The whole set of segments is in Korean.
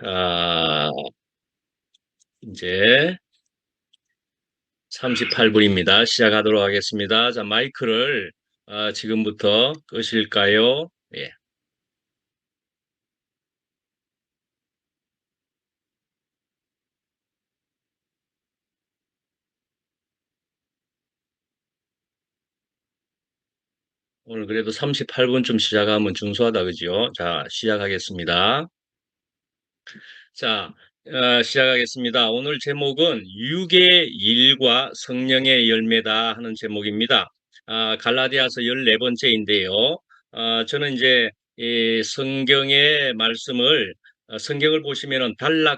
아, 이제 38분입니다. 시작하도록 하겠습니다. 자, 마이크를 지금부터 끄실까요? 예. 오늘 그래도 38분쯤 시작하면 준수하다, 그죠? 자, 시작하겠습니다. 자, 시작하겠습니다. 오늘 제목은 육의 일과 성령의 열매다 하는 제목입니다. 갈라디아서 14번째인데요. 저는 이제 이 성경의 말씀을 성경을 보시면은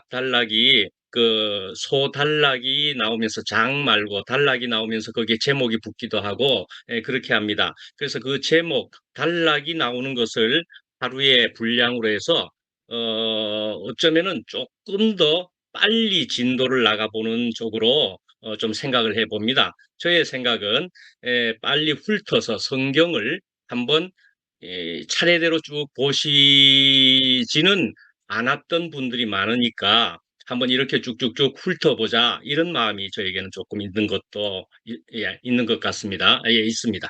단락이 그 소단락이 나오면서 장 말고 단락이 나오면서 거기에 제목이 붙기도 하고 그렇게 합니다. 그래서 그 제목 단락이 나오는 것을 하루의 분량으로 해서 어쩌면은 조금 더 빨리 진도를 나가보는 쪽으로 좀 생각을 해봅니다. 저의 생각은 빨리 훑어서 성경을 한번 차례대로 쭉 보시지는 않았던 분들이 많으니까 한번 이렇게 쭉쭉쭉 훑어보자 이런 마음이 저에게는 조금 있는 것도 있는 것 같습니다. 예, 있습니다.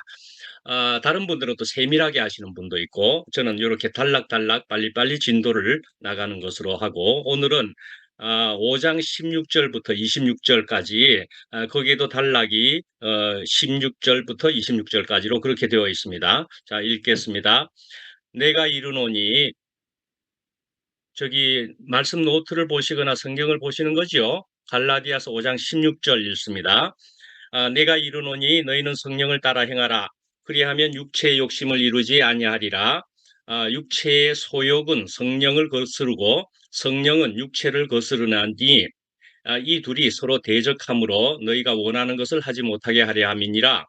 다른 분들은 또 세밀하게 하시는 분도 있고 저는 이렇게 달락달락 빨리빨리 진도를 나가는 것으로 하고 오늘은 5장 16절부터 26절까지 거기에도 단락이 16절부터 26절까지로 그렇게 되어 있습니다. 자, 읽겠습니다. 내가 이르노니 저기 말씀 노트를 보시거나 성경을 보시는 거죠. 갈라디아서 5장 16절 읽습니다. 내가 이르노니 너희는 성령을 따라 행하라. 그리하면 육체의 욕심을 이루지 아니하리라. 육체의 소욕은 성령을 거스르고 성령은 육체를 거스르나니 이 둘이 서로 대적하므로 너희가 원하는 것을 하지 못하게 하려 함이니라.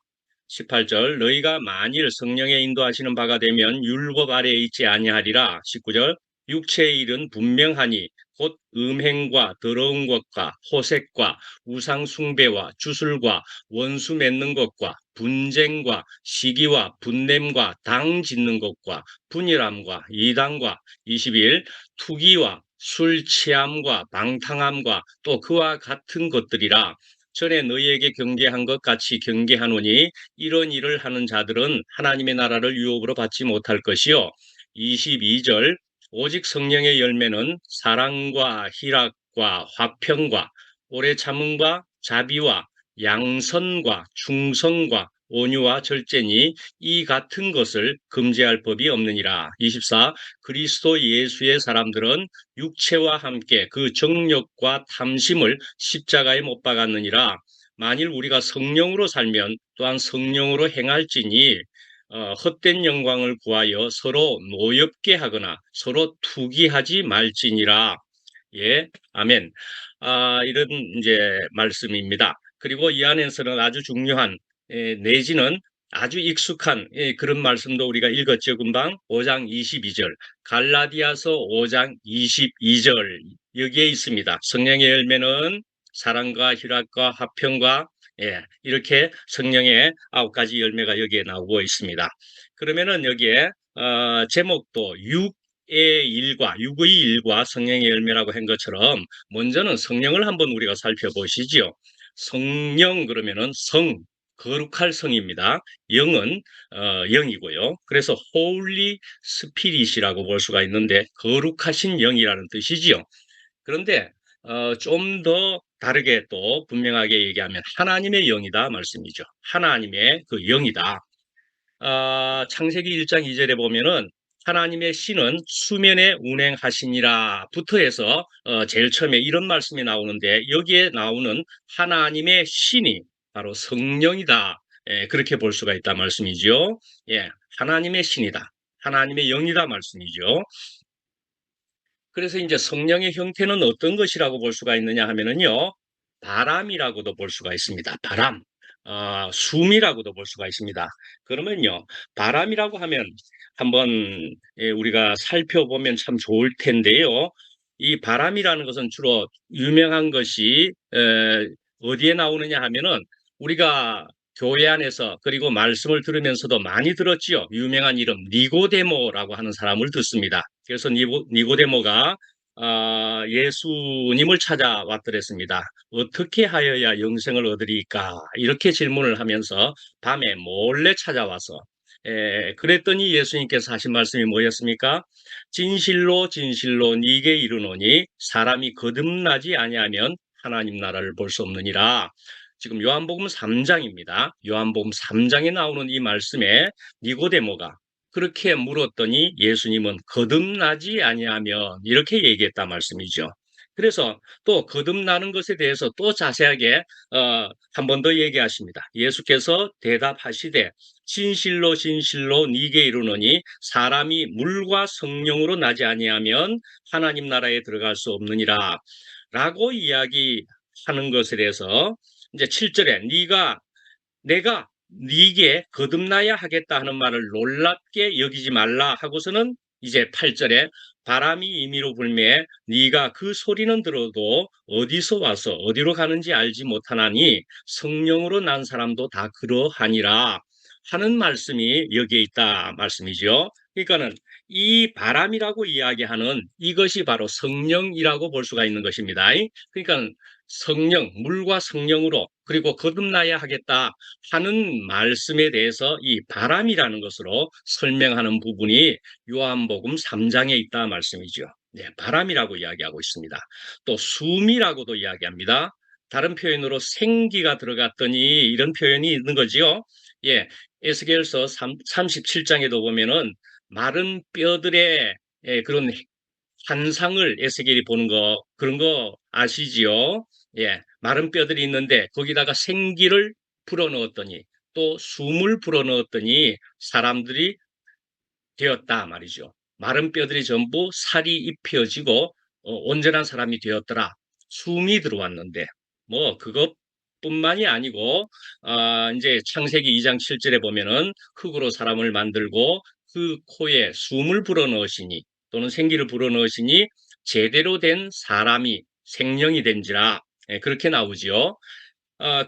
18절 너희가 만일 성령의 인도하시는 바가 되면 율법 아래에 있지 아니하리라. 19절 육체의 일은 분명하니 곧 음행과 더러운 것과 호색과 우상 숭배와 주술과 원수 맺는 것과 분쟁과 시기와 분냄과 당 짓는 것과 분열함과 이단과 21 투기와 술 취함과 방탕함과 또 그와 같은 것들이라. 전에 너희에게 경계한 것 같이 경계하노니 이런 일을 하는 자들은 하나님의 나라를 유업으로 받지 못할 것이요. 22절 오직 성령의 열매는 사랑과 희락과 화평과 오래 참음과 자비와 양선과 충성과 온유와 절제니 이 같은 것을 금지할 법이 없느니라. 24 그리스도 예수의 사람들은 육체와 함께 그 정욕과 탐심을 십자가에 못 박았느니라. 만일 우리가 성령으로 살면 또한 성령으로 행할지니 헛된 영광을 구하여 서로 노엽게 하거나 서로 투기하지 말지니라. 예, 아멘. 이런 이제 말씀입니다. 그리고 이 안에서는 아주 중요한 내지는 아주 익숙한 그런 말씀도 우리가 읽었죠. 금방 5장 22절 갈라디아서 5장 22절 여기에 있습니다. 성령의 열매는 사랑과 희락과 화평과 이렇게 성령의 9가지 열매가 여기에 나오고 있습니다. 그러면은 여기에 제목도 육의 일과 성령의 열매라고 한 것처럼 먼저는 성령을 한번 우리가 살펴보시죠. 성령 그러면은 거룩할 성입니다. 영은 영이고요. 그래서 Holy Spirit이라고 볼 수가 있는데 거룩하신 영이라는 뜻이지요. 그런데 좀 더 다르게 또 분명하게 얘기하면 하나님의 영이다 말씀이죠. 하나님의 그 영이다. 창세기 1장 2절에 보면은 하나님의 신은 수면에 운행하시니라 부터 해서 제일 처음에 이런 말씀이 나오는데 여기에 나오는 하나님의 신이 바로 성령이다. 그렇게 볼 수가 있다 말씀이죠. 예, 하나님의 신이다. 하나님의 영이다 말씀이죠. 그래서 이제 성령의 형태는 어떤 것이라고 볼 수가 있느냐 하면은요, 바람이라고도 볼 수가 있습니다. 바람. 숨이라고도 볼 수가 있습니다. 그러면요, 바람이라고 하면 한번 우리가 살펴보면 참 좋을 텐데요. 이 바람이라는 것은 주로 유명한 것이 어디에 나오느냐 하면은 우리가 교회 안에서 그리고 말씀을 들으면서도 많이 들었지요. 유명한 이름 니고데모라고 하는 사람을 듣습니다. 그래서 니고데모가 예수님을 찾아왔더랬습니다. 어떻게 하여야 영생을 얻으리까? 이렇게 질문을 하면서 밤에 몰래 찾아와서 그랬더니 예수님께서 하신 말씀이 뭐였습니까? 진실로 진실로 네게 이르노니 사람이 거듭나지 아니하면 하나님 나라를 볼 수 없느니라. 지금 요한복음 3장입니다. 요한복음 3장에 나오는 이 말씀에 니고데모가 그렇게 물었더니 예수님은 거듭나지 아니하면 이렇게 얘기했다 말씀이죠. 그래서 또 거듭나는 것에 대해서 또 자세하게 한 번 더 얘기하십니다. 예수께서 대답하시되 진실로 진실로 네게 이르노니 사람이 물과 성령으로 나지 아니하면 하나님 나라에 들어갈 수 없느니라 라고 이야기하는 것에 대해서 이제 7절에 내가 네게 거듭나야 하겠다 하는 말을 놀랍게 여기지 말라 하고서는 이제 8절에 바람이 임의로 불매 네가 그 소리는 들어도 어디서 와서 어디로 가는지 알지 못하나니 성령으로 난 사람도 다 그러하니라 하는 말씀이 여기에 있다 말씀이죠. 그러니까는 이 바람이라고 이야기하는 이것이 바로 성령이라고 볼 수가 있는 것입니다. 그러니까 성령, 물과 성령으로 그리고 거듭나야 하겠다 하는 말씀에 대해서 이 바람이라는 것으로 설명하는 부분이 요한복음 3장에 있다 말씀이죠. 네, 바람이라고 이야기하고 있습니다. 또 숨이라고도 이야기합니다. 다른 표현으로 생기가 들어갔더니 이런 표현이 있는 거지요. 예, 에스겔서 37장에도 보면은 마른 뼈들의 그런 환상을 에스겔이 보는 거 그런 거 아시지요? 예, 마른 뼈들이 있는데 거기다가 생기를 불어넣었더니 또 숨을 불어넣었더니 사람들이 되었다 말이죠. 마른 뼈들이 전부 살이 입혀지고 온전한 사람이 되었더라. 숨이 들어왔는데 뭐 그것뿐만이 아니고 이제 창세기 2장 7절에 보면은 흙으로 사람을 만들고 그 코에 숨을 불어넣으시니 또는 생기를 불어넣으시니 제대로 된 사람이 생명이 된지라 그렇게 나오지요.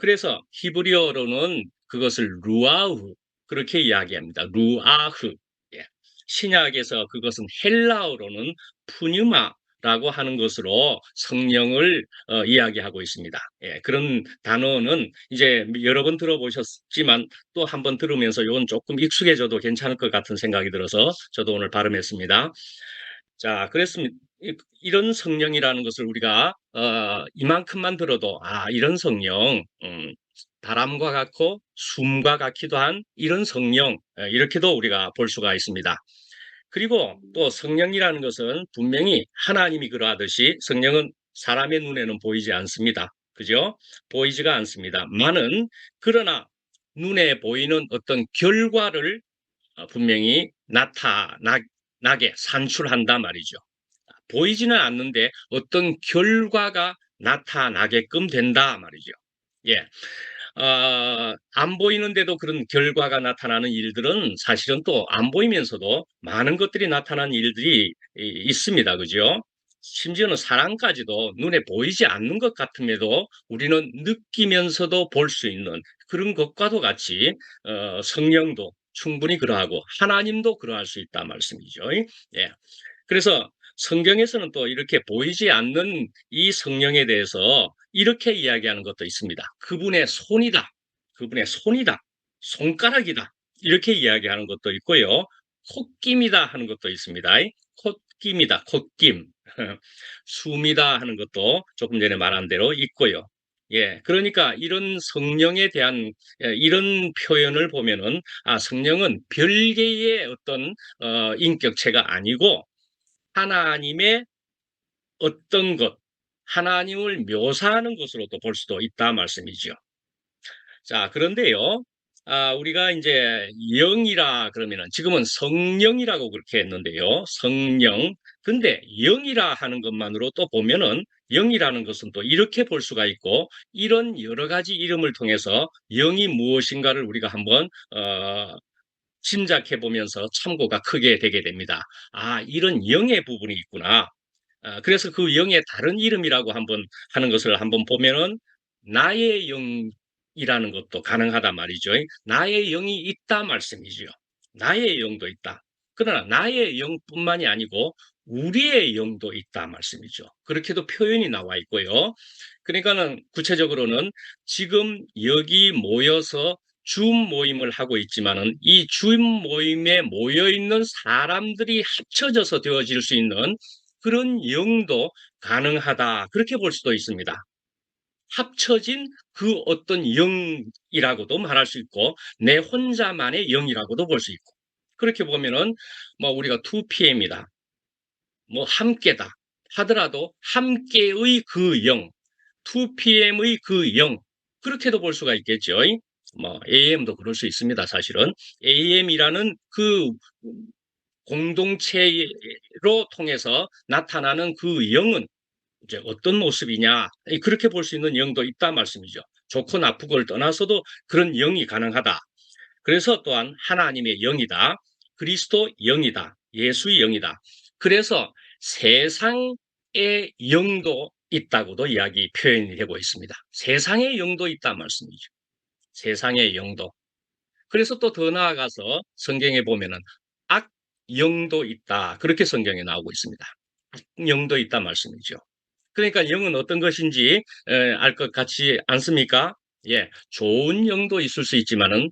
그래서 히브리어로는 그것을 루아흐 그렇게 이야기합니다. 루아흐. 예. 신약에서 그것은 헬라어로는 푸뉴마라고 하는 것으로 성령을 이야기하고 있습니다. 예, 그런 단어는 이제 여러 번 들어보셨지만 또 한 번 들으면서 이건 조금 익숙해져도 괜찮을 것 같은 생각이 들어서 저도 오늘 발음했습니다. 자, 그랬습니다. 이런 성령이라는 것을 우리가 이만큼만 들어도 이런 성령, 바람과 같고 숨과 같기도 한 이런 성령 이렇게도 우리가 볼 수가 있습니다. 그리고 또 성령이라는 것은 분명히 하나님이 그러하듯이 성령은 사람의 눈에는 보이지 않습니다. 그죠? 보이지가 않습니다. 그러나 눈에 보이는 어떤 결과를 분명히 나게 산출한단 말이죠. 보이지는 않는데 어떤 결과가 나타나게끔 된다 말이죠. 예. 안 보이는데도 그런 결과가 나타나는 일들은 사실은 또 안 보이면서도 많은 것들이 나타나는 일들이 있습니다. 그죠? 심지어는 사랑까지도 눈에 보이지 않는 것 같음에도 우리는 느끼면서도 볼 수 있는 그런 것과도 같이 성령도 충분히 그러하고 하나님도 그러할 수 있다 말씀이죠. 예. 그래서 성경에서는 또 이렇게 보이지 않는 이 성령에 대해서 이렇게 이야기하는 것도 있습니다. 그분의 손이다. 그분의 손이다. 손가락이다. 이렇게 이야기하는 것도 있고요. 콧김이다 하는 것도 있습니다. 콧김이다. 콧김. 숨이다 하는 것도 조금 전에 말한 대로 있고요. 예, 그러니까 이런 성령에 대한 이런 표현을 보면은 성령은 별개의 어떤 인격체가 아니고 하나님의 어떤 것, 하나님을 묘사하는 것으로도 볼 수도 있다 말씀이죠. 자, 그런데요. 우리가 이제 영이라 그러면은 지금은 성령이라고 그렇게 했는데요. 성령. 근데 영이라 하는 것만으로 또 보면은 영이라는 것은 또 이렇게 볼 수가 있고 이런 여러 가지 이름을 통해서 영이 무엇인가를 우리가 한번 짐작해 보면서 참고가 크게 되게 됩니다. 이런 영의 부분이 있구나. 그래서 그 영의 다른 이름이라고 한번 하는 것을 한번 보면은 나의 영이라는 것도 가능하단 말이죠. 나의 영이 있다 말씀이죠. 나의 영도 있다. 그러나 나의 영뿐만이 아니고 우리의 영도 있다 말씀이죠. 그렇게도 표현이 나와 있고요. 그러니까는 구체적으로는 지금 여기 모여서 줌 모임을 하고 있지만은 이 줌 모임에 모여 있는 사람들이 합쳐져서 되어질 수 있는 그런 영도 가능하다. 그렇게 볼 수도 있습니다. 합쳐진 그 어떤 영이라고도 말할 수 있고 내 혼자만의 영이라고도 볼 수 있고 그렇게 보면은 뭐 우리가 2PM이다. 뭐 함께다 하더라도 함께의 그 영, 2PM의 그 영, 그렇게도 볼 수가 있겠죠. 뭐 AM도 그럴 수 있습니다. 사실은 AM이라는 그 공동체로 통해서 나타나는 그 영은 이제 어떤 모습이냐 그렇게 볼 수 있는 영도 있다 말씀이죠. 좋고 나쁘고를 떠나서도 그런 영이 가능하다. 그래서 또한 하나님의 영이다. 그리스도 영이다. 예수의 영이다. 그래서 세상의 영도 있다고도 이야기 표현이 되고 있습니다. 세상의 영도 있다 말씀이죠. 세상의 영도. 그래서 또 더 나아가서 성경에 보면은 악 영도 있다. 그렇게 성경에 나오고 있습니다. 악 영도 있다 말씀이죠. 그러니까 영은 어떤 것인지 알 것 같지 않습니까? 예, 좋은 영도 있을 수 있지만은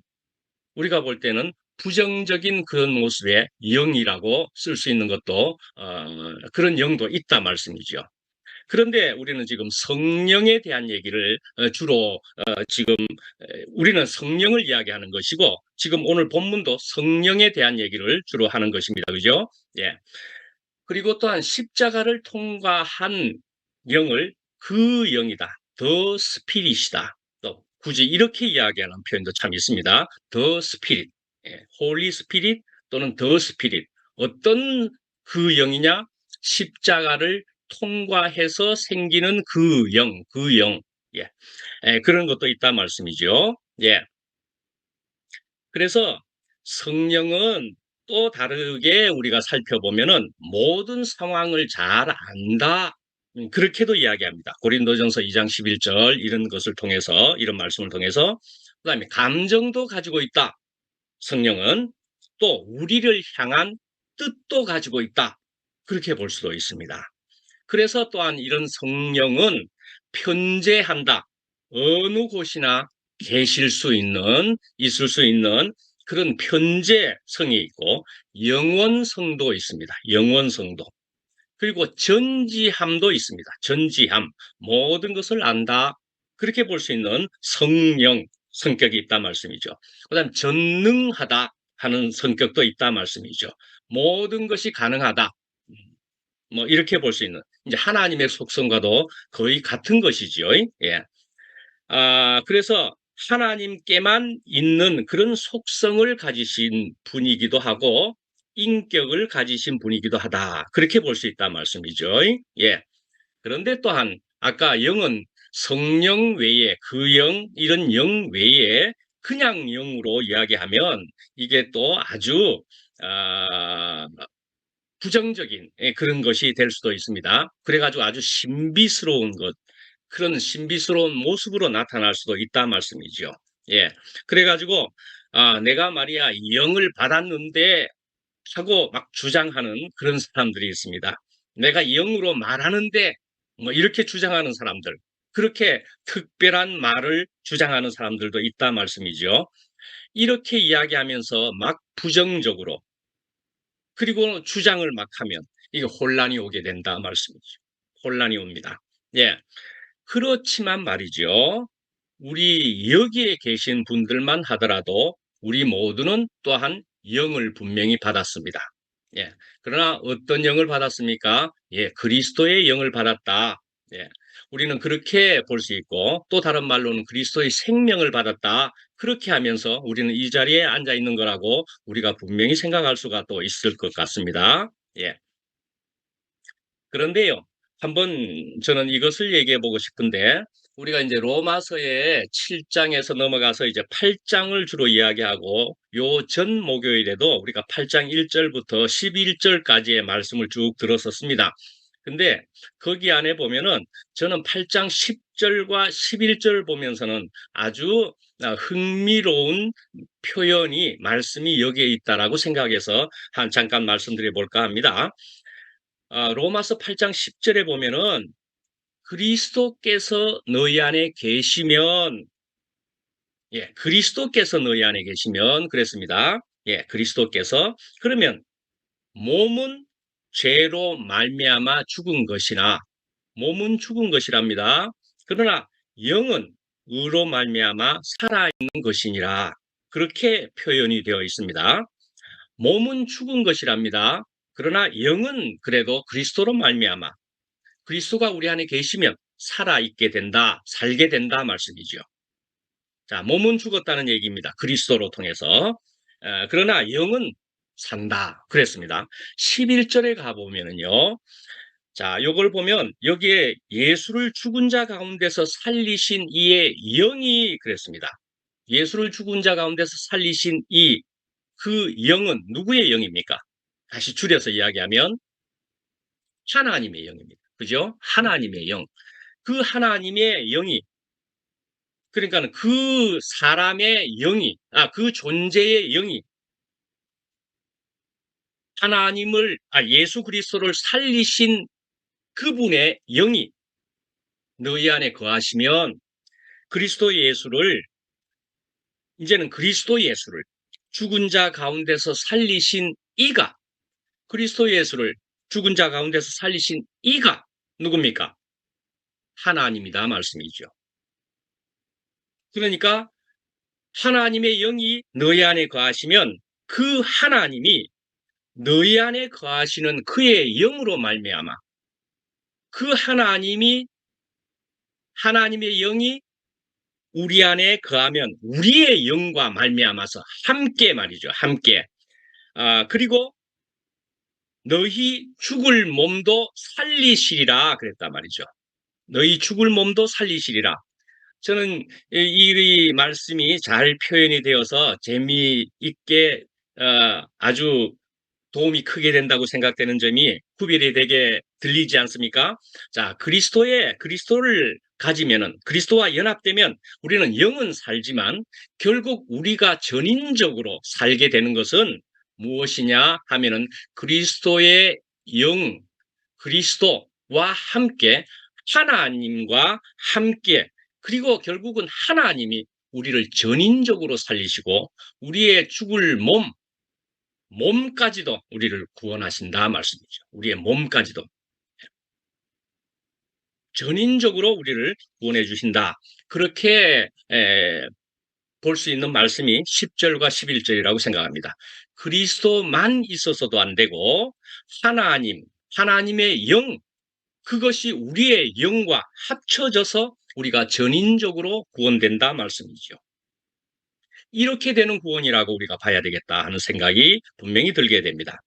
우리가 볼 때는 부정적인 그런 모습의 영이라고 쓸 수 있는 것도 그런 영도 있다 말씀이죠. 그런데 우리는 지금 성령에 대한 얘기를 주로 지금 우리는 성령을 이야기하는 것이고 지금 오늘 본문도 성령에 대한 얘기를 주로 하는 것입니다. 그죠? 예. 그리고 또한 십자가를 통과한 영을 그 영이다. 더 스피릿이다. 또 굳이 이렇게 이야기하는 표현도 참 있습니다. 더 스피릿, 홀리 스피릿 또는 더 스피릿. 어떤 그 영이냐? 십자가를 통과해서 생기는 그 영, 그 영. 예. 그런 것도 있다 말씀이죠. 예. 그래서 성령은 또 다르게 우리가 살펴보면은 모든 상황을 잘 안다. 그렇게도 이야기합니다. 고린도전서 2장 11절 이런 것을 통해서 이런 말씀을 통해서 그다음에 감정도 가지고 있다. 성령은 또 우리를 향한 뜻도 가지고 있다. 그렇게 볼 수도 있습니다. 그래서 또한 이런 성령은 편재한다. 어느 곳이나 계실 수 있는, 있을 수 있는 그런 편재성이 있고 영원성도 있습니다. 영원성도. 그리고 전지함도 있습니다. 전지함. 모든 것을 안다. 그렇게 볼 수 있는 성령, 성격이 있다 말씀이죠. 그 다음 전능하다 하는 성격도 있다 말씀이죠. 모든 것이 가능하다. 뭐 이렇게 볼 수 있는 이제 하나님의 속성과도 거의 같은 것이지요. 예. 그래서 하나님께만 있는 그런 속성을 가지신 분이기도 하고 인격을 가지신 분이기도 하다. 그렇게 볼 수 있다 말씀이죠. 예. 그런데 또한 아까 영은 성령 외에 그 영, 이런 영 외에 그냥 영으로 이야기하면 이게 또 아주 부정적인 그런 것이 될 수도 있습니다. 그래가지고 아주 신비스러운 것, 그런 신비스러운 모습으로 나타날 수도 있다 말씀이죠. 예. 그래가지고 내가 말이야 영을 받았는데 하고 막 주장하는 그런 사람들이 있습니다. 내가 영으로 말하는데 뭐 이렇게 주장하는 사람들, 그렇게 특별한 말을 주장하는 사람들도 있다 말씀이죠. 이렇게 이야기하면서 막 부정적으로 그리고 주장을 막 하면 이게 혼란이 오게 된다 말씀이죠. 혼란이 옵니다. 예. 그렇지만 말이죠. 우리 여기에 계신 분들만 하더라도 우리 모두는 또한 영을 분명히 받았습니다. 예. 그러나 어떤 영을 받았습니까? 예, 그리스도의 영을 받았다. 예. 우리는 그렇게 볼 수 있고 또 다른 말로는 그리스도의 생명을 받았다. 그렇게 하면서 우리는 이 자리에 앉아 있는 거라고 우리가 분명히 생각할 수가 또 있을 것 같습니다. 예. 그런데요, 한번 저는 이것을 얘기해 보고 싶은데, 우리가 이제 로마서의 7장에서 넘어가서 이제 8장을 주로 이야기하고, 요 전 목요일에도 우리가 8장 1절부터 11절까지의 말씀을 쭉 들었었습니다. 근데 거기 안에 보면은 저는 8장 10절과 11절 보면서는 아주 흥미로운 표현이, 말씀이 여기에 있다라고 생각해서 잠깐 말씀드려 볼까 합니다. 로마서 8장 10절에 보면은 그리스도께서 너희 안에 계시면, 그리스도께서 너희 안에 계시면 그랬습니다. 그리스도께서. 그러면 몸은 죄로 말미암아 죽은 것이나, 몸은 죽은 것이랍니다. 그러나 영은 의로 말미암아 살아있는 것이니라. 그렇게 표현이 되어 있습니다. 몸은 죽은 것이랍니다. 그러나 영은 그래도 그리스도로 말미암아, 그리스도가 우리 안에 계시면 살아있게 된다, 살게 된다 말씀이죠. 자, 몸은 죽었다는 얘기입니다. 그리스도로 통해서. 그러나 영은 산다 그랬습니다. 11절에 가보면은요. 자, 요걸 보면 여기에 예수를 죽은 자 가운데서 살리신 이의 영이 그랬습니다. 예수를 죽은 자 가운데서 살리신 이, 그 영은 누구의 영입니까? 다시 줄여서 이야기하면 하나님의 영입니다. 그죠? 하나님의 영. 그 하나님의 영이, 그러니까 그 사람의 영이, 그 존재의 영이 예수 그리스도를 살리신 그분의 영이 너희 안에 거하시면 그리스도 예수를, 이제는 그리스도 예수를 죽은 자 가운데서 살리신 이가, 그리스도 예수를 죽은 자 가운데서 살리신 이가 누굽니까? 하나님이다 말씀이죠. 그러니까 하나님의 영이 너희 안에 거하시면 그 하나님이 너희 안에 거하시는 그의 영으로 말미암아, 그 하나님의 영이 우리 안에 거하면 우리의 영과 말미암아서 함께 말이죠. 함께. 그리고 너희 죽을 몸도 살리시리라 그랬단 말이죠. 너희 죽을 몸도 살리시리라. 저는 이 말씀이 잘 표현이 되어서 재미있게 아주 도움이 크게 된다고 생각되는 점이 구별이 되게 들리지 않습니까? 자, 그리스도를 가지면은, 그리스도와 연합되면 우리는 영은 살지만 결국 우리가 전인적으로 살게 되는 것은 무엇이냐 하면은 그리스도의 영, 그리스도와 함께, 하나님과 함께, 그리고 결국은 하나님이 우리를 전인적으로 살리시고 우리의 죽을 몸까지도 우리를 구원하신다 말씀이죠. 우리의 몸까지도 전인적으로 우리를 구원해 주신다. 그렇게 볼 수 있는 말씀이 10절과 11절이라고 생각합니다. 그리스도만 있어서도 안 되고 하나님의 영, 그것이 우리의 영과 합쳐져서 우리가 전인적으로 구원된다 말씀이죠. 이렇게 되는 구원이라고 우리가 봐야 되겠다 하는 생각이 분명히 들게 됩니다.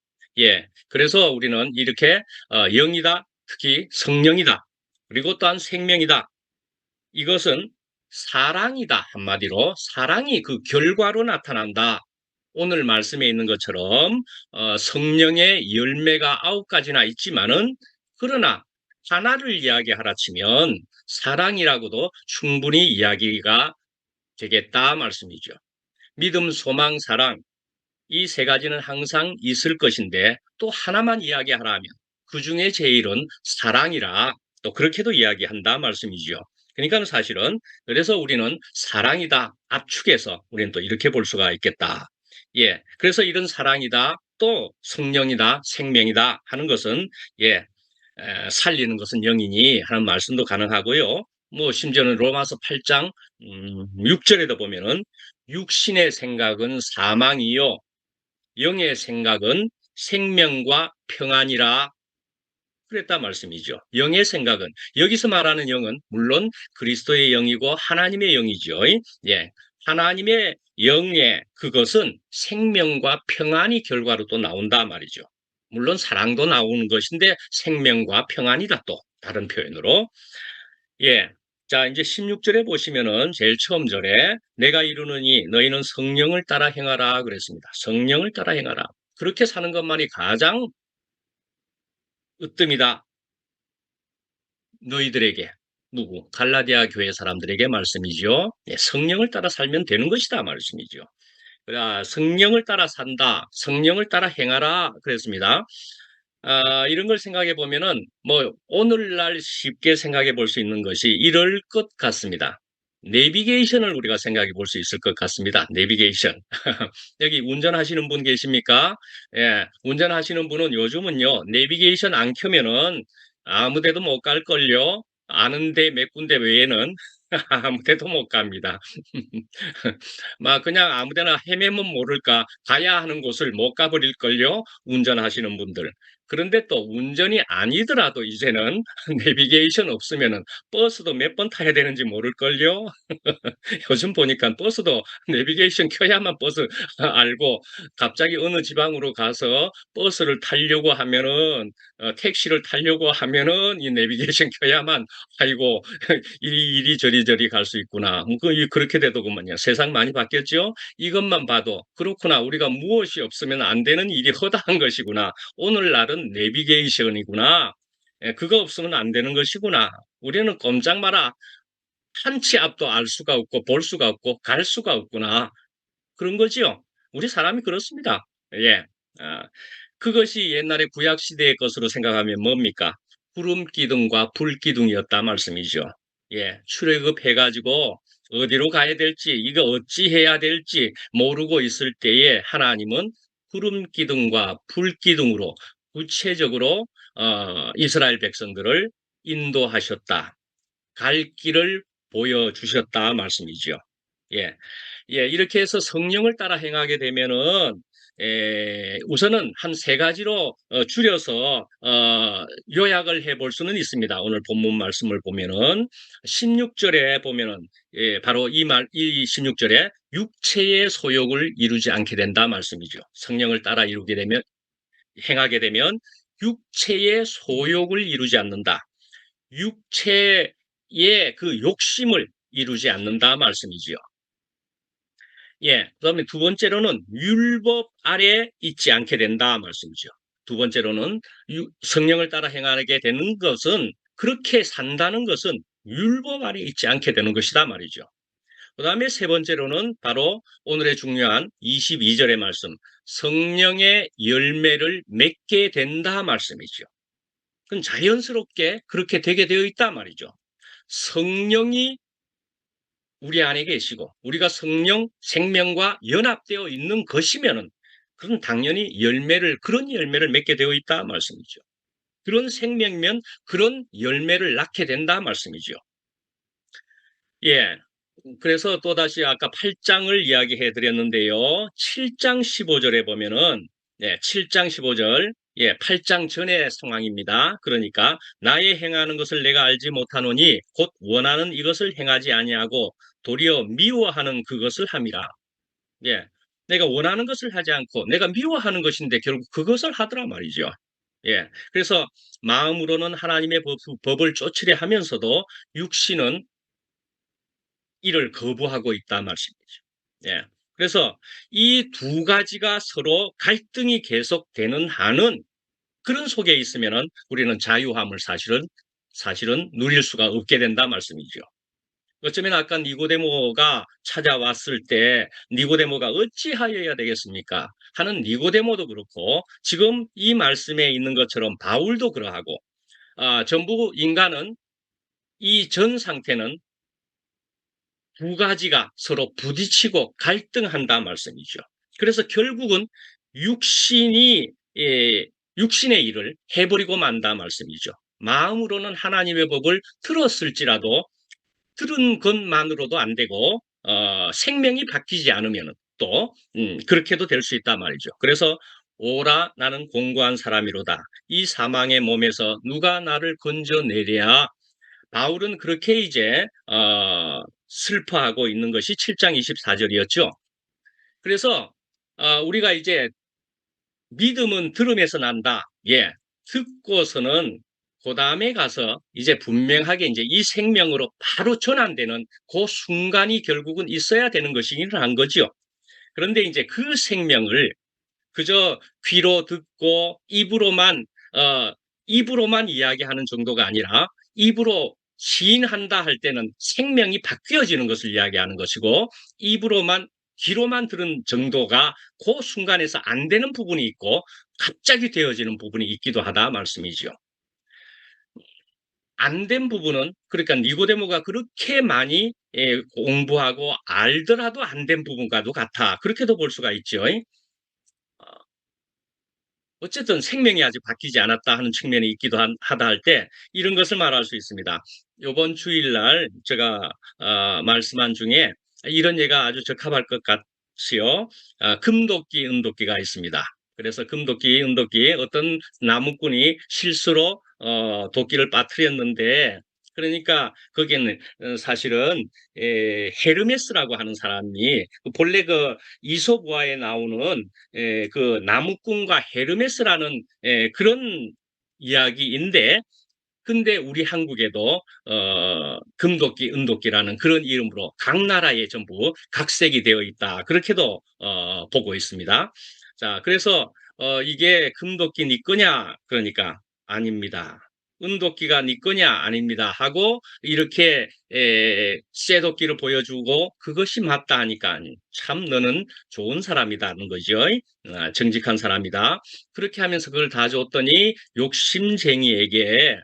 그래서 우리는 이렇게 영이다, 특히 성령이다, 그리고 또한 생명이다. 이것은 사랑이다. 한마디로 사랑이 그 결과로 나타난다. 오늘 말씀에 있는 것처럼 성령의 열매가 9가지나 있지만은, 그러나 하나를 이야기하라 치면 사랑이라고도 충분히 이야기가 되겠다 말씀이죠. 믿음, 소망, 사랑, 이 세 가지는 항상 있을 것인데 또 하나만 이야기하라 하면 그 중에 제일은 사랑이라, 또 그렇게도 이야기한다 말씀이죠. 그러니까 사실은 그래서 우리는 사랑이다 압축해서 우리는 또 이렇게 볼 수가 있겠다. 그래서 이런 사랑이다, 또 성령이다, 생명이다 하는 것은 살리는 것은 영이니 하는 말씀도 가능하고요. 뭐 심지어는 로마서 8장 6절에도 보면은 육신의 생각은 사망이요 영의 생각은 생명과 평안이라 그랬다 말씀이죠. 영의 생각은, 여기서 말하는 영은 물론 그리스도의 영이고 하나님의 영이죠. 하나님의 영의 그것은 생명과 평안이 결과로 또 나온다 말이죠. 물론 사랑도 나오는 것인데 생명과 평안이다, 또 다른 표현으로. 자, 이제 16절에 보시면은 제일 처음 절에 내가 이르노니 너희는 성령을 따라 행하라 그랬습니다. 성령을 따라 행하라. 그렇게 사는 것만이 가장 으뜸이다. 너희들에게, 누구? 갈라디아 교회 사람들에게 말씀이죠. 성령을 따라 살면 되는 것이다 말씀이죠. 성령을 따라 산다, 성령을 따라 행하라 그랬습니다. 이런 걸 생각해 보면은 뭐 오늘날 쉽게 생각해 볼 수 있는 것이 이럴 것 같습니다. 내비게이션을 우리가 생각해 볼 수 있을 것 같습니다. 내비게이션. 여기 운전하시는 분 계십니까? 예, 운전하시는 분은 요즘은요, 내비게이션 안 켜면은 아무 데도 못 갈걸요? 아는 데 몇 군데 외에는 아무 데도 못 갑니다. 막 그냥 아무 데나 헤매면 모를까 가야 하는 곳을 못 가버릴걸요? 운전하시는 분들. 그런데 또 운전이 아니더라도 이제는 내비게이션 없으면은 버스도 몇 번 타야 되는지 모를걸요? 요즘 보니까 버스도 내비게이션 켜야만 버스 알고 갑자기 어느 지방으로 가서 버스를 타려고 하면은 택시를 타려고 하면은 이 내비게이션 켜야만 아이고 이리 저리 갈 수 있구나. 그렇게 되더구먼요. 세상 많이 바뀌었죠? 이것만 봐도 그렇구나. 우리가 무엇이 없으면 안 되는 일이 허다한 것이구나. 오늘날은 내비게이션이구나. 그거 없으면 안 되는 것이구나. 우리는 꼼짝 마라. 한 치 앞도 알 수가 없고 볼 수가 없고 갈 수가 없구나. 그런 거지요. 우리 사람이 그렇습니다. 예. 아, 그것이 옛날에 구약 시대의 것으로 생각하면 뭡니까? 구름 기둥과 불 기둥이었다 말씀이죠. 예. 출애굽해 가지고 어디로 가야 될지, 이거 어찌 해야 될지 모르고 있을 때에 하나님은 구름 기둥과 불 기둥으로 구체적으로 이스라엘 백성들을 인도하셨다. 갈 길을 보여주셨다 말씀이죠. 예. 예, 이렇게 해서 성령을 따라 행하게 되면은, 우선은 한 세 가지로 줄여서 요약을 해볼 수는 있습니다. 오늘 본문 말씀을 보면은 16절에 보면은 바로 이 16절에 육체의 소욕을 이루지 않게 된다 말씀이죠. 성령을 따라 이루게 되면 행하게 되면 육체의 소욕을 이루지 않는다. 육체의 그 욕심을 이루지 않는다 말씀이지요. 예, 그다음에 두 번째로는 율법 아래 있지 않게 된다 말씀이죠. 두 번째로는 성령을 따라 행하게 되는 것은 그렇게 산다는 것은 율법 아래 있지 않게 되는 것이다 말이죠. 그다음에 세 번째로는 바로 오늘의 중요한 22절의 말씀, 성령의 열매를 맺게 된다 말씀이죠. 그건 자연스럽게 그렇게 되게 되어 있다 말이죠. 성령이 우리 안에 계시고 우리가 성령 생명과 연합되어 있는 것이면은 그건 당연히 그런 열매를 맺게 되어 있다 말씀이죠. 그런 생명이면 그런 열매를 낳게 된다 말씀이죠. 예. 그래서 또다시 아까 8장을 이야기해 드렸는데요. 7장 15절에 보면은, 7장 15절, 8장 전의 상황입니다. 그러니까, 나의 행하는 것을 내가 알지 못하노니, 곧 원하는 이것을 행하지 아니하고, 도리어 미워하는 그것을 함이라. 예. 내가 원하는 것을 하지 않고, 내가 미워하는 것인데, 결국 그것을 하더라 말이죠. 예. 그래서, 마음으로는 하나님의 법을 쫓으려 하면서도, 육신은 이를 거부하고 있다 말씀이죠. 예. 그래서 이 두 가지가 서로 갈등이 계속되는 한은 그런 속에 있으면은 우리는 자유함을 사실은 누릴 수가 없게 된다 말씀이죠. 어쩌면 아까 니고데모가 찾아왔을 때 니고데모가 어찌하여야 되겠습니까? 하는 니고데모도 그렇고 지금 이 말씀에 있는 것처럼 바울도 그러하고 전부 인간은 이 전 상태는 두 가지가 서로 부딪히고 갈등한다 말씀이죠. 그래서 결국은 육신이 육신의 일을 해버리고 만다 말씀이죠. 마음으로는 하나님의 법을 들었을지라도 들은 것만으로도 안 되고 생명이 바뀌지 않으면 또 그렇게도 될 수 있단 말이죠. 그래서 오라 나는 공고한 사람이로다. 이 사망의 몸에서 누가 나를 건져내랴. 바울은 그렇게 이제 슬퍼하고 있는 것이 7장 24절이었죠. 그래서 우리가 이제 믿음은 들음에서 난다. 예. 듣고서는 그 다음에 가서 이제 분명하게 이제 이 생명으로 바로 전환되는 그 순간이 결국은 있어야 되는 것이긴 한 거죠. 그런데 이제 그 생명을 그저 귀로 듣고 입으로만 이야기하는 정도가 아니라 입으로 시인한다 할 때는 생명이 바뀌어지는 것을 이야기하는 것이고 입으로만 귀로만 들은 정도가 그 순간에서 안 되는 부분이 있고 갑자기 되어지는 부분이 있기도 하다 말씀이죠. 안 된 부분은 그러니까 니고데모가 그렇게 많이 공부하고 알더라도 안 된 부분과도 같아. 그렇게도 볼 수가 있죠. 어쨌든 생명이 아직 바뀌지 않았다 하는 측면이 있기도 하다 할 때 이런 것을 말할 수 있습니다. 이번 주일날 제가 말씀한 중에 이런 예가 아주 적합할 것 같이요. 금도끼, 은도끼가 있습니다. 그래서 금도끼, 은도끼 어떤 나무꾼이 실수로 도끼를 빠뜨렸는데 그러니까 거기에는 사실은 헤르메스라고 하는 사람이 본래 그 이솝우화에 나오는 그 나무꾼과 헤르메스라는 그런 이야기인데 근데 우리 한국에도 금도끼, 은도끼라는 그런 이름으로 각 나라에 전부 각색이 되어 있다. 그렇게도 보고 있습니다. 자, 그래서 이게 금도끼 니 거냐? 그러니까 아닙니다. 은도끼가 니 거냐? 아닙니다. 하고 이렇게 쇠도끼를 보여주고 그것이 맞다 하니까 참 너는 좋은 사람이다는 거죠. 정직한 사람이다. 그렇게 하면서 그걸 다 줬더니 욕심쟁이에게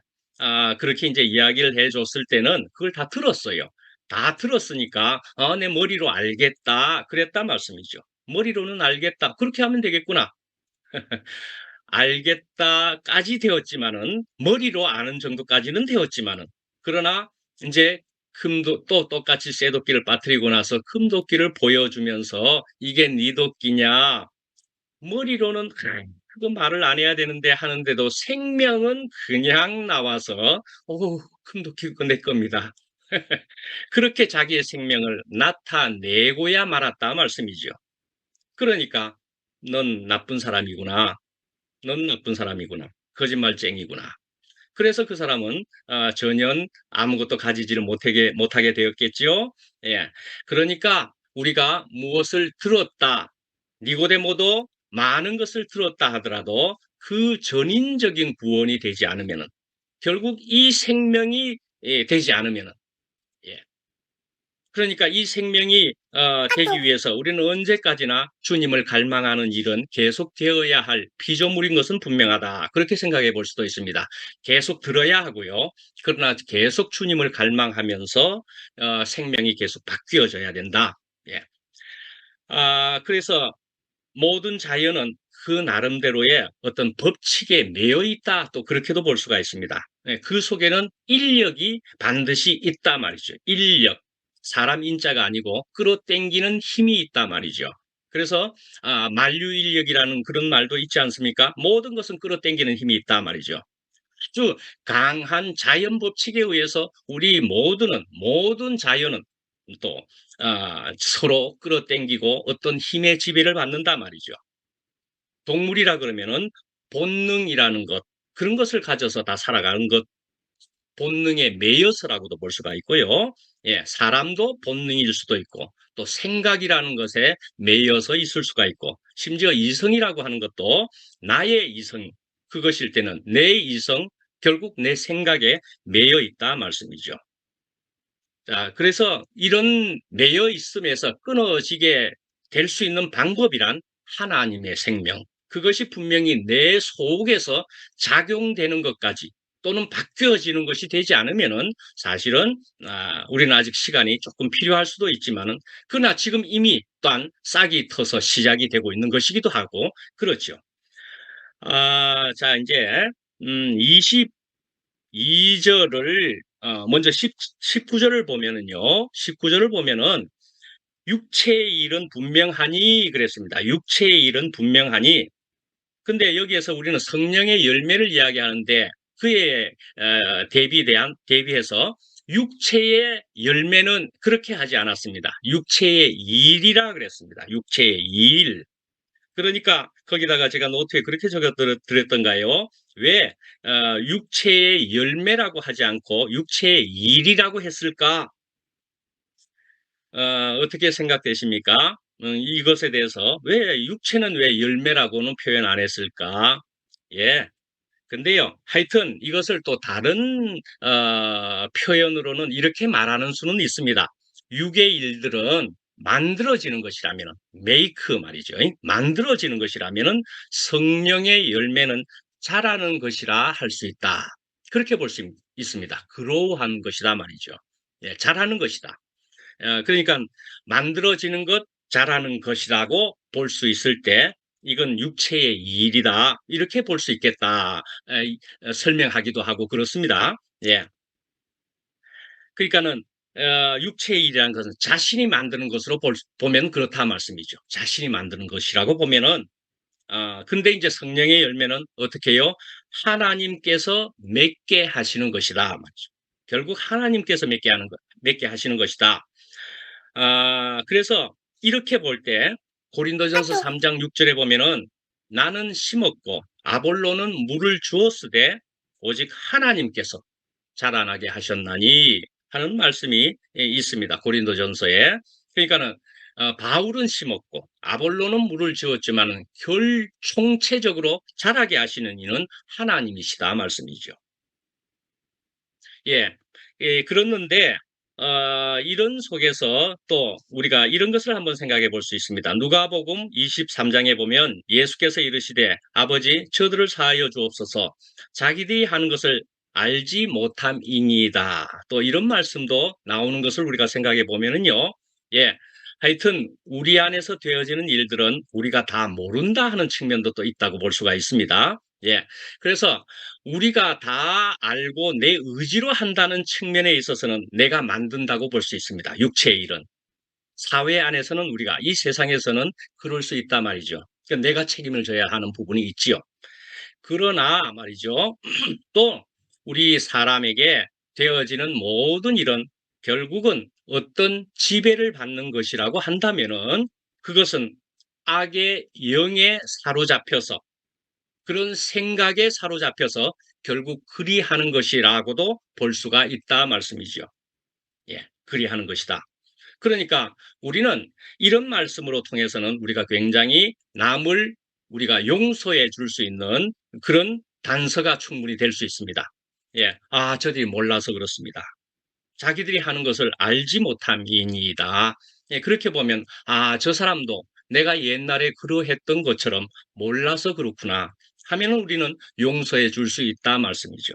그렇게 이제 이야기를 해줬을 때는 그걸 다 들었어요. 다 들었으니까, 내 머리로 알겠다. 그랬단 말씀이죠. 머리로는 알겠다. 그렇게 하면 되겠구나. 알겠다까지 되었지만은, 머리로 아는 정도까지는 되었지만은, 그러나 이제 또 똑같이 쇠도끼를 빠뜨리고 나서 금도끼를 보여주면서 이게 네 도끼냐? 머리로는 그거 말을 안 해야 되는데 하는데도 생명은 그냥 나와서 금도끼 그거 내 겁니다. 그렇게 자기의 생명을 나타내고야 말았다 말씀이죠. 그러니까 넌 나쁜 사람이구나. 넌 나쁜 사람이구나. 거짓말쟁이구나. 그래서 그 사람은 전혀 아무것도 가지지를 못하게 되었겠지요. 예. 그러니까 우리가 무엇을 들었다. 니고데모도 많은 것을 들었다 하더라도 그 전인적인 구원이 되지 않으면 결국 이 생명이 되지 않으면 예. 그러니까 이 생명이 되기 위해서 우리는 언제까지나 주님을 갈망하는 일은 계속 되어야 할 피조물인 것은 분명하다. 그렇게 생각해 볼 수도 있습니다. 계속 들어야 하고요. 그러나 계속 주님을 갈망하면서 생명이 계속 바뀌어져야 된다. 예. 그래서 모든 자연은 그 나름대로의 어떤 법칙에 매여 있다. 또 그렇게도 볼 수가 있습니다. 그 속에는 인력이 반드시 있다 말이죠. 인력. 사람 인자가 아니고 끌어당기는 힘이 있다 말이죠. 그래서 만류인력이라는 그런 말도 있지 않습니까? 모든 것은 끌어당기는 힘이 있다 말이죠. 아주 강한 자연 법칙에 의해서 우리 모든 자연은 또 서로 끌어당기고 어떤 힘의 지배를 받는다 말이죠. 동물이라 그러면은 본능이라는 것, 그런 것을 가져서 다 살아가는 것, 본능에 매여서라고도 볼 수가 있고요. 예, 사람도 본능일 수도 있고, 또 생각이라는 것에 매여서 있을 수가 있고, 심지어 이성이라고 하는 것도 나의 이성, 그것일 때는 내 이성, 결국 내 생각에 매여 있다 말씀이죠. 자, 그래서 이런 매여 있음에서 끊어지게 될 수 있는 방법이란 하나님의 생명. 그것이 분명히 내 속에서 작용되는 것까지 또는 바뀌어지는 것이 되지 않으면은 사실은 우리는 아직 시간이 조금 필요할 수도 있지만은 그러나 지금 이미 또한 싹이 터서 시작이 되고 있는 것이기도 하고 그렇죠. 자 이제 22절을 먼저 19절을 보면은요. 19절을 보면은 육체의 일은 분명하니 그랬습니다. 육체의 일은 분명하니 근데 여기에서 우리는 성령의 열매를 이야기하는데 그에 대비해서 육체의 열매는 그렇게 하지 않았습니다. 육체의 일이라 그랬습니다. 육체의 일. 그러니까 거기다가 제가 노트에 그렇게 적어드렸던가요? 왜 육체의 열매라고 하지 않고 육체의 일이라고 했을까? 어떻게 생각되십니까? 이것에 대해서 왜 육체는 왜 열매라고는 표현 안 했을까? 예. 근데요, 하여튼 이것을 또 다른 표현으로는 이렇게 말하는 수는 있습니다. 육의 일들은 만들어지는 것이라면은 메이크 말이죠. 만들어지는 것이라면은 성령의 열매는 자라는 것이라 할 수 있다. 그렇게 볼 수 있습니다. 그로한 것이다 말이죠. 예, 자라는 것이다. 그러니까 만들어지는 것, 자라는 것이라고 볼 수 있을 때 이건 육체의 일이다. 이렇게 볼 수 있겠다. 설명하기도 하고 그렇습니다. 예. 그러니까는 육체의 일이라는 것은 자신이 만드는 것으로 보면 그렇다 말씀이죠. 자신이 만드는 것이라고 보면은 근데 이제 성령의 열매는 어떻게 해요? 하나님께서 맺게 하시는 것이다 말이죠. 결국 하나님께서 맺게 하시는 것이다. 그래서 이렇게 볼 때 고린도전서 3장 6절에 보면은 나는 심었고 아볼로는 물을 주었으되 오직 하나님께서 자라나게 하셨나니 하는 말씀이 있습니다. 고린도전서에. 그러니까는 바울은 심었고 아볼로는 물을 주었지만은 총체적으로 자라게 하시는 이는 하나님이시다 말씀이죠. 예, 그렇는데 이런 속에서 또 우리가 이런 것을 한번 생각해 볼 수 있습니다. 누가복음 23장에 보면 예수께서 이르시되 아버지 저들을 사하여 주옵소서 자기들이 하는 것을 알지 못함이니이다. 또 이런 말씀도 나오는 것을 우리가 생각해 보면은요. 예. 하여튼 우리 안에서 되어지는 일들은 우리가 다 모른다 하는 측면도 또 있다고 볼 수가 있습니다. 예. 그래서 우리가 다 알고 내 의지로 한다는 측면에 있어서는 내가 만든다고 볼 수 있습니다. 육체의 일은. 사회 안에서는 우리가 이 세상에서는 그럴 수 있단 말이죠. 그러니까 내가 책임을 져야 하는 부분이 있지요. 그러나 말이죠. 또 우리 사람에게 되어지는 모든 일은 결국은 어떤 지배를 받는 것이라고 한다면은 그것은 악의 영에 사로잡혀서 그런 생각에 사로잡혀서 결국 그리하는 것이라고도 볼 수가 있다 말씀이죠. 예, 그리하는 것이다. 그러니까 우리는 이런 말씀으로 통해서는 우리가 굉장히 남을 우리가 용서해 줄 수 있는 그런 단서가 충분히 될 수 있습니다. 예, 저들이 몰라서 그렇습니다. 자기들이 하는 것을 알지 못함이니이다. 예, 그렇게 보면 저 사람도 내가 옛날에 그러했던 것처럼 몰라서 그렇구나 하면 우리는 용서해 줄 수 있다 말씀이죠.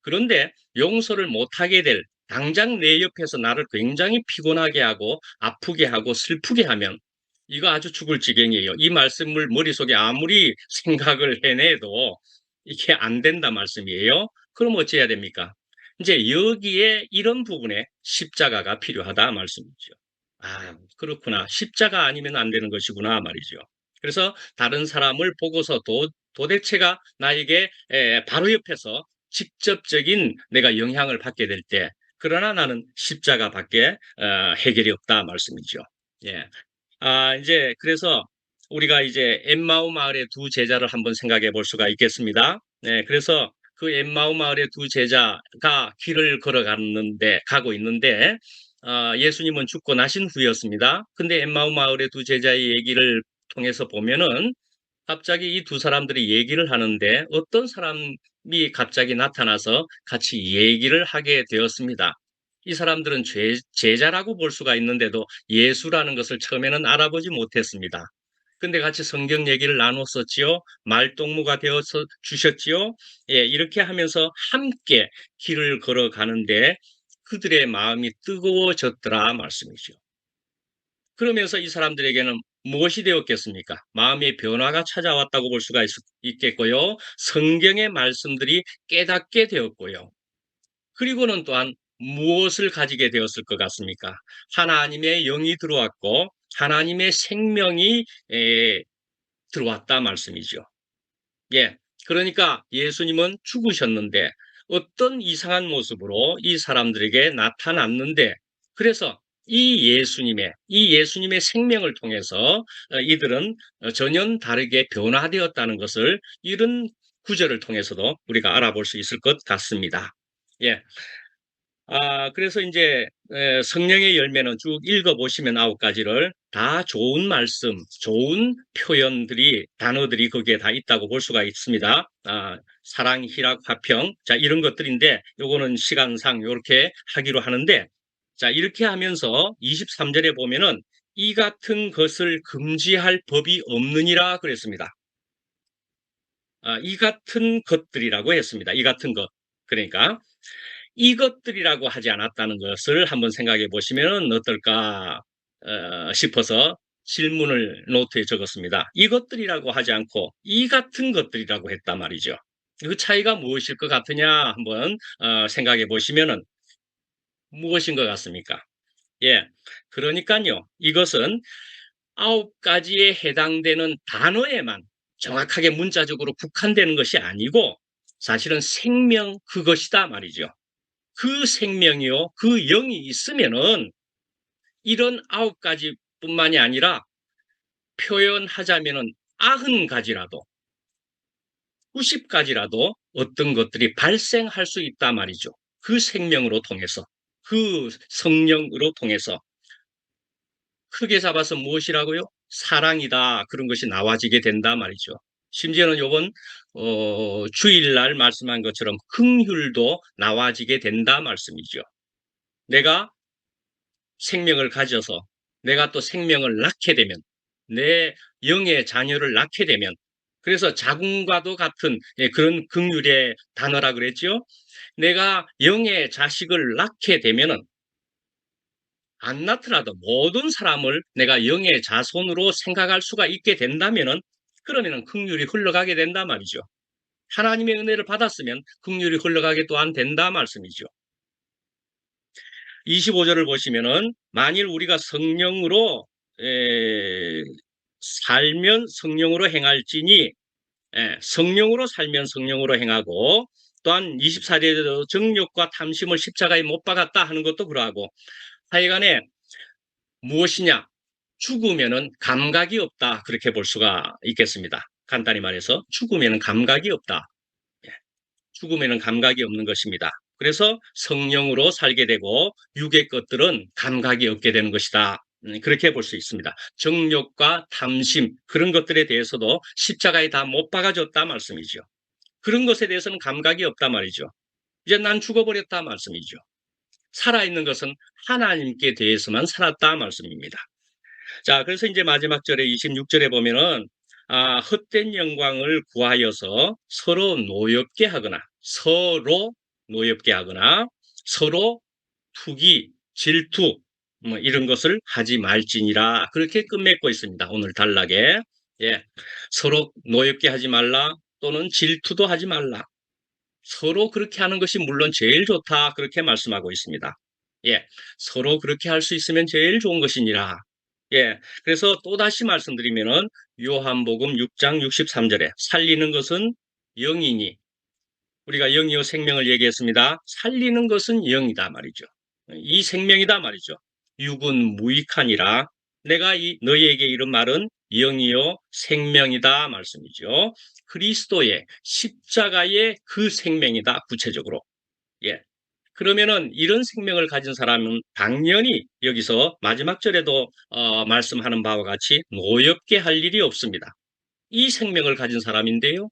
그런데 용서를 못하게 될 당장 내 옆에서 나를 굉장히 피곤하게 하고 아프게 하고 슬프게 하면 이거 아주 죽을 지경이에요. 이 말씀을 머릿속에 아무리 생각을 해내도 이게 안 된다 말씀이에요. 그럼 어찌해야 됩니까? 이제 여기에 이런 부분에 십자가가 필요하다 말씀이죠. 그렇구나. 십자가 아니면 안 되는 것이구나 말이죠. 그래서 다른 사람을 보고서 도대체가 나에게 바로 옆에서 직접적인 내가 영향을 받게 될 때, 그러나 나는 십자가밖에 해결이 없다 말씀이죠. 예. 이제 그래서 우리가 이제 엠마오 마을의 두 제자를 한번 생각해 볼 수가 있겠습니다. 네, 그래서 그 엠마오 마을의 두 제자가 길을 가고 있는데 예수님은 죽고 나신 후였습니다. 근데 엠마오 마을의 두 제자의 얘기를 통해서 보면은 갑자기 이 두 사람들이 얘기를 하는데 어떤 사람이 갑자기 나타나서 같이 얘기를 하게 되었습니다. 이 사람들은 제자라고 볼 수가 있는데도 예수라는 것을 처음에는 알아보지 못했습니다. 근데 같이 성경 얘기를 나눴었지요. 말동무가 되어서 주셨지요. 예, 이렇게 하면서 함께 길을 걸어가는데 그들의 마음이 뜨거워졌더라 말씀이죠. 그러면서 이 사람들에게는 무엇이 되었겠습니까? 마음의 변화가 찾아왔다고 볼 수가 있겠고요. 성경의 말씀들이 깨닫게 되었고요. 그리고는 또한 무엇을 가지게 되었을 것 같습니까? 하나님의 영이 들어왔고 하나님의 생명이 들어왔다 말씀이죠. 예. 그러니까 예수님은 죽으셨는데 어떤 이상한 모습으로 이 사람들에게 나타났는데 그래서 이 예수님의 생명을 통해서 이들은 전혀 다르게 변화되었다는 것을 이런 구절을 통해서도 우리가 알아볼 수 있을 것 같습니다. 예. 그래서 이제 성령의 열매는 쭉 읽어보시면 9가지를 다 좋은 말씀, 좋은 표현들이, 단어들이 거기에 다 있다고 볼 수가 있습니다. 사랑, 희락, 화평, 자, 이런 것들인데 요거는 시간상 이렇게 하기로 하는데 자, 이렇게 하면서 23절에 보면은 이 같은 것을 금지할 법이 없느니라 그랬습니다. 이 같은 것들이라고 했습니다. 이 같은 것. 그러니까 이것들이라고 하지 않았다는 것을 한번 생각해 보시면 어떨까 싶어서 질문을 노트에 적었습니다. 이것들이라고 하지 않고 이 같은 것들이라고 했단 말이죠. 그 차이가 무엇일 것 같으냐 한번 생각해 보시면은 무엇인 것 같습니까? 예. 그러니까요. 이것은 9가지에 해당되는 단어에만 정확하게 문자적으로 국한되는 것이 아니고 사실은 생명 그것이다 말이죠. 그 생명이요, 그 영이 있으면은 이런 9가지뿐만이 아니라 표현하자면은 90가지라도 90가지라도 어떤 것들이 발생할 수 있단 말이죠. 그 생명으로 통해서, 그 성령으로 통해서. 크게 잡아서 무엇이라고요? 사랑이다. 그런 것이 나와지게 된다 말이죠. 심지어는 요번 주일날 말씀한 것처럼 긍휼도 나와지게 된다 말씀이죠. 내가 생명을 가져서 내가 또 생명을 낳게 되면 내 영의 자녀를 낳게 되면 그래서 자궁과도 같은 그런 긍휼의 단어라 그랬죠. 내가 영의 자식을 낳게 되면은 안 낳더라도 모든 사람을 내가 영의 자손으로 생각할 수가 있게 된다면은 그러면은 긍휼이 흘러가게 된다 말이죠. 하나님의 은혜를 받았으면 긍휼이 흘러가게 또한 된다 말씀이죠. 25절을 보시면은 만일 우리가 성령으로 살면 성령으로 행할지니 성령으로 살면 성령으로 행하고 또한 24절에도 정욕과 탐심을 십자가에 못 박았다 하는 것도 그러하고 하여간에 무엇이냐? 죽으면은 감각이 없다. 그렇게 볼 수가 있겠습니다. 간단히 말해서 죽으면은 감각이 없다. 예, 죽으면은 감각이 없는 것입니다. 그래서 성령으로 살게 되고 육의 것들은 감각이 없게 되는 것이다. 그렇게 볼 수 있습니다. 정욕과 탐심 그런 것들에 대해서도 십자가에 다 못 박아줬다 말씀이죠. 그런 것에 대해서는 감각이 없다 말이죠. 이제 난 죽어버렸다 말씀이죠. 살아있는 것은 하나님께 대해서만 살았다 말씀입니다. 자, 그래서 이제 마지막 절에 26절에 보면은 헛된 영광을 구하여서 서로 노엽게 하거나 서로 투기, 질투 뭐 이런 것을 하지 말지니라 그렇게 끝맺고 있습니다. 오늘 단락에 예, 서로 노엽게 하지 말라 또는 질투도 하지 말라. 서로 그렇게 하는 것이 물론 제일 좋다 그렇게 말씀하고 있습니다. 예, 서로 그렇게 할 수 있으면 제일 좋은 것이니라. 예, 그래서 또다시 말씀드리면은 요한복음 6장 63절에 살리는 것은 영이니 우리가 영이요 생명을 얘기했습니다. 살리는 것은 영이다 말이죠. 이 생명이다 말이죠. 육은 무익하니라. 내가 너희에게 이런 말은 영이요 생명이다 말씀이죠. 그리스도의 십자가의 그 생명이다 구체적으로. 예. 그러면은 이런 생명을 가진 사람은 당연히 여기서 마지막 절에도 말씀하는 바와 같이 노엽게 할 일이 없습니다. 이 생명을 가진 사람인데요.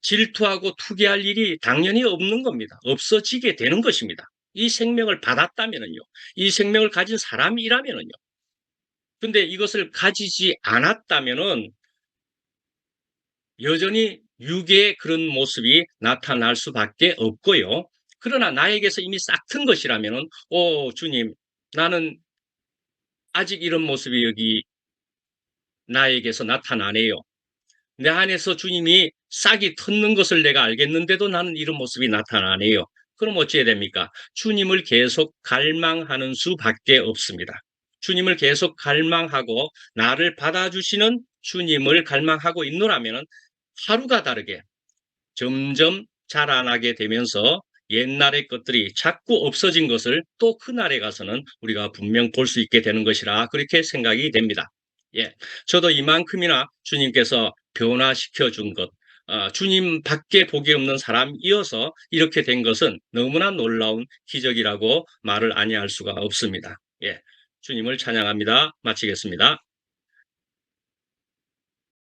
질투하고 투기할 일이 당연히 없는 겁니다. 없어지게 되는 것입니다. 이 생명을 받았다면은요. 이 생명을 가진 사람이라면은요. 근데 이것을 가지지 않았다면은 여전히 육의 그런 모습이 나타날 수밖에 없고요. 그러나 나에게서 이미 싹튼 것이라면은 주님, 나는 아직 이런 모습이 여기 나에게서 나타나네요. 내 안에서 주님이 싹이 텄는 것을 내가 알겠는데도 나는 이런 모습이 나타나네요. 그럼 어찌해야 됩니까? 주님을 계속 갈망하는 수밖에 없습니다. 주님을 계속 갈망하고 나를 받아주시는 주님을 갈망하고 있노라면 하루가 다르게 점점 자라나게 되면서 옛날의 것들이 자꾸 없어진 것을 또 그날에 가서는 우리가 분명 볼 수 있게 되는 것이라 그렇게 생각이 됩니다. 예, 저도 이만큼이나 주님께서 변화시켜 준 것, 주님밖에 복이 없는 사람이어서 이렇게 된 것은 너무나 놀라운 기적이라고 말을 아니할 수가 없습니다. 예, 주님을 찬양합니다. 마치겠습니다.